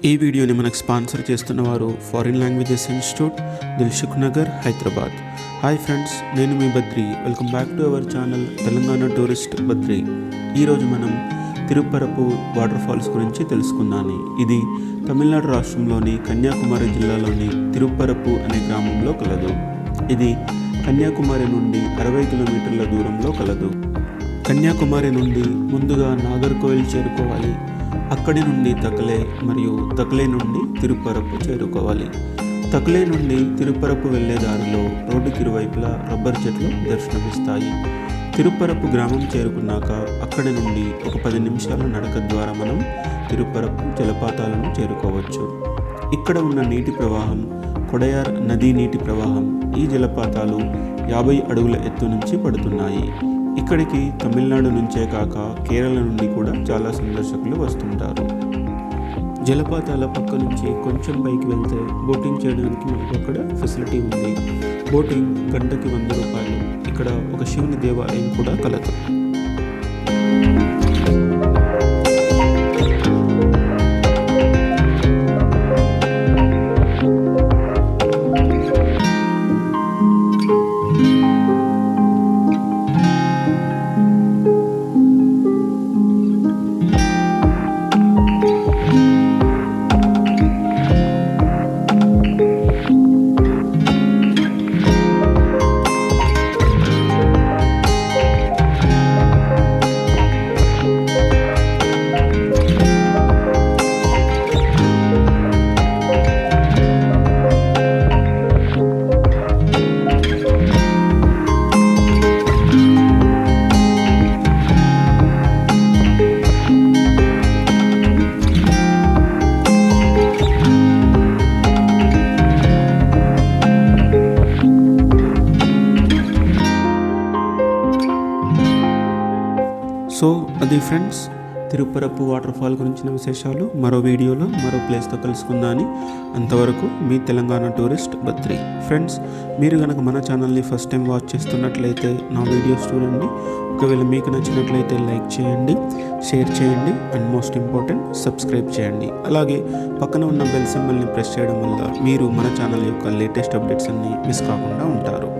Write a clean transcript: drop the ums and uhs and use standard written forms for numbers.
ఈ వీడియోని మనకు స్పాన్సర్ చేస్తున్న వారు foreign languages institute, Dilsukhnagar, Hyderabad. Hi friends, నేను మీ Badri. Welcome back to our channel Telangana tourist Badri. ఈరోజు మనం తిరుపరపు వాటర్ఫాల్స్ గురించి తెలుసుకుందాము. ఇది తమిళనాడు రాష్ట్రంలోని కన్యాకుమారి జిల్లాలోని తిరుపరపు అనే గ్రామంలో కలదు. ఇది కన్యాకుమారి నుండి 60 కిలోమీటర్ల దూరంలో కలదు. కన్యాకుమారి నుండి ముందుగా నాగర్కోయిల్ చేరుకోవాలి. అక్కడి నుండి తకలే మరియు తకలే నుండి తిరుపరపు చేరుకోవాలి. తకలే నుండి తిరుపరపు వెళ్లే దారిలో రోడ్డుకి ఇరువైపులా రబ్బర్ చెట్లు దర్శనమిస్తాయి. తిరుపరపు గ్రామం చేరుకున్నాక అక్కడి నుండి ఒక 10 నిమిషాల నడక ద్వారా మనం తిరుపరపు జలపాతాలను చేరుకోవచ్చు. ఇక్కడ ఉన్న నీటి ప్రవాహం కొడయార్ నదీ నీటి ప్రవాహం. ఈ జలపాతాలు 50 అడుగుల ఎత్తు నుంచి పడుతున్నాయి. ఇక్కడికి తమిళనాడు నుంచే కాక కేరళ నుండి కూడా చాలా సందర్శకులు వస్తుంటారు. జలపాతాల పక్క నుంచి కొంచెం పైకి వెళ్తే బోటింగ్ చేయడానికి మనకు అక్కడ ఫెసిలిటీ ఉంది. బోటింగ్ గంటకి 100 రూపాయలు. ఇక్కడ ఒక శివుని దేవాలయం కూడా కలదు. సో అది ఫ్రెండ్స్, తిరుపరపు వాటర్ఫాల్ గురించిన విశేషాలు. మరో వీడియోలో మరో ప్లేస్తో కలుసుకుందాని. అంతవరకు మీ తెలంగాణ టూరిస్ట్ బద్రి. ఫ్రెండ్స్, మీరు కనుక మన ఛానల్ని ఫస్ట్ టైం వాచ్ చేస్తున్నట్లయితే నా వీడియోస్ చూడండి. ఒకవేళ మీకు నచ్చినట్లయితే లైక్ చేయండి, షేర్ చేయండి, అండ్ మోస్ట్ ఇంపార్టెంట్ సబ్స్క్రైబ్ చేయండి. అలాగే పక్కన ఉన్న బెల్ సింబల్ని ప్రెస్ చేయడం వల్ల మీరు మన ఛానల్ యొక్క లేటెస్ట్ అప్డేట్స్ అన్నీ మిస్ కాకుండా ఉంటారు.